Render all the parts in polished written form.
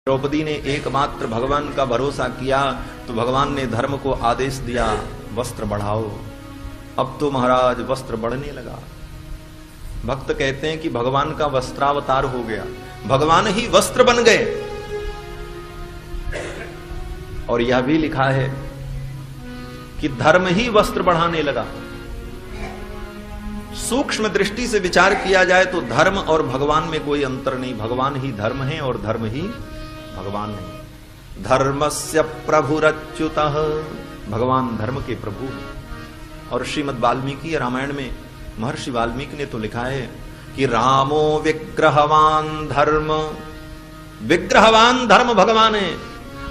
द्रौपदी ने एकमात्र भगवान का भरोसा किया तो भगवान ने धर्म को आदेश दिया, वस्त्र बढ़ाओ। अब तो महाराज वस्त्र बढ़ने लगा। भक्त कहते हैं कि भगवान का वस्त्रावतार हो गया, भगवान ही वस्त्र बन गए। और यह भी लिखा है कि धर्म ही वस्त्र बढ़ाने लगा। सूक्ष्म दृष्टि से विचार किया जाए तो धर्म और भगवान में कोई अंतर नहीं, भगवान ही धर्म है और धर्म ही भगवान है। धर्मस्य प्रभुरच्युतः, भगवान धर्म के प्रभु हैं। और श्रीमद् वाल्मीकि रामायण में महर्षि वाल्मीकि ने तो लिखा है कि रामो विग्रहवान धर्म, विग्रहवान धर्म भगवान है।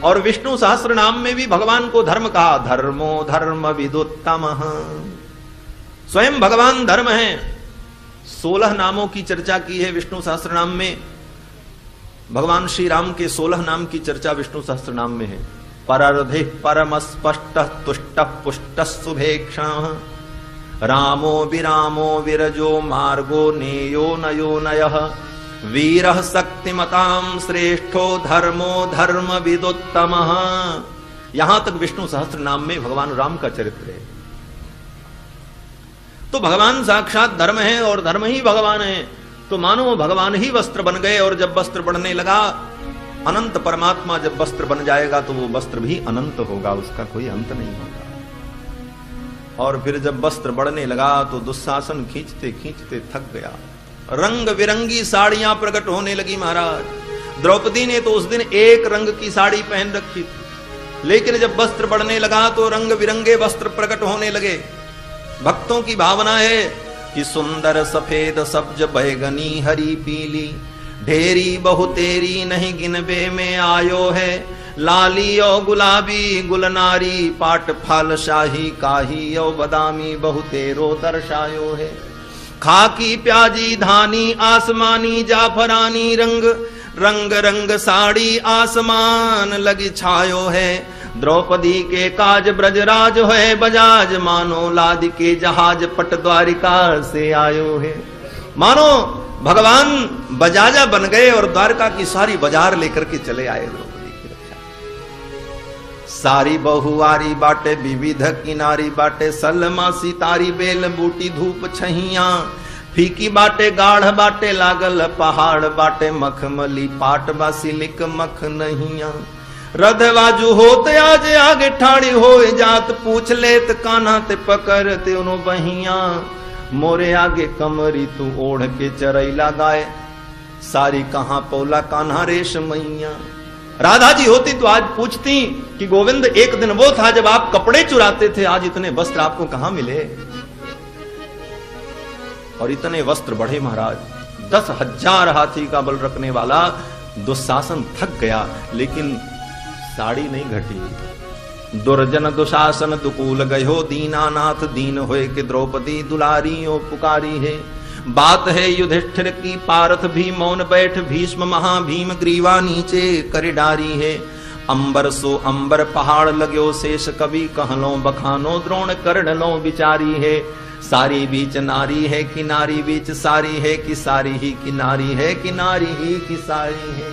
और विष्णु सहस्त्र नाम में भी भगवान को धर्म कहा, धर्मो धर्म विदुत्तमः, स्वयं भगवान धर्म है। 16 नामों की चर्चा की है विष्णु सहस्त्र नाम में। भगवान श्री राम के 16 नाम की चर्चा विष्णु सहस्त्र नाम में है। परर्धि परम स्पष्ट तुष्ट पुष्ट शुभेक्षण, रामो विरामो विरजो मार्गो नेयो नयो नयः, वीरः शक्तिमतां श्रेष्ठो धर्मो धर्म विदुत्तमः। यहां तक विष्णु सहस्त्र नाम में भगवान राम का चरित्र है। तो भगवान साक्षात धर्म है और धर्म ही भगवान है। तो मानो भगवान ही वस्त्र बन गए। और जब वस्त्र बढ़ने लगा, अनंत परमात्मा जब वस्त्र बन जाएगा तो वो वस्त्र भी अनंत होगा, उसका कोई अंत नहीं होगा। और फिर जब वस्त्र बढ़ने लगा तो दुशासन खींचते खींचते थक गया। रंग बिरंगी साड़ियां प्रकट होने लगी महाराज। द्रौपदी ने तो उस दिन एक रंग की साड़ी पहन रखी थी, लेकिन जब वस्त्र बढ़ने लगा तो रंग बिरंगे वस्त्र प्रकट होने लगे। भक्तों की भावना है कि सुंदर सफेद सब्ज बैगनी हरी पीली, ढेरी बहुतेरी नहीं गिनबे में आयो है, लाली और गुलाबी गुलनारी पाट फल शाही काही और बदामी बहुतेरो दर्शायो है, खाकी प्याजी धानी आसमानी जाफरानी रंग, रंग रंग साड़ी आसमान लगी छायो है। द्रौपदी के काज ब्रजराज है बजाज, मानो लाद के जहाज पट द्वारिका से आयो है। मानो भगवान बजाजा बन गए और द्वारका की सारी बाजार लेकर के चले आए द्रौपदी की रक्षा। सारी बहुआरी बाटे विविध किनारी बाटे, सलमा सितारी बेल बूटी धूप छहिया, फीकी बाटे गाढ़ बाटे लागल पहाड़ बाटे, मखमली पाट बासिलिक मख नहिया, रधवाजू होते आज आगे ठाड़ी हो जात, पूछ लेत कान्हा ते पकड़ते उनो बहिया, मोरे आगे कमरी तू ओढ़ के चरैला गाय, सारी कहां पौला कान्हा रेश मैया। राधा जी होती तो आज पूछती कि गोविंद एक दिन वो था जब आप कपड़े चुराते थे, आज इतने वस्त्र आपको कहां मिले। और इतने वस्त्र बढ़े महाराज। 10,000 हाथी का बल रखने वाला दुशासन थक गया, लेकिन साड़ी नहीं घटी। दुर्जन दुशासन दुकूल गयो, दीनानाथ दीन होए कि द्रौपदी दुलारी ओ पुकारी है। बात है युधिष्ठिर की पारथ भी मौन बैठ, भीष्म महाभीम ग्रीवा नीचे कर डारी है। अंबर सो अंबर पहाड़ लाग्यो शेष कवि, कहलो बखानो द्रोण कर्ण लो विचारी है। सारी बीच नारी है कि नारी बीच सारी है, कि सारी ही कि नारी है, कि नारी ही कि सारी है।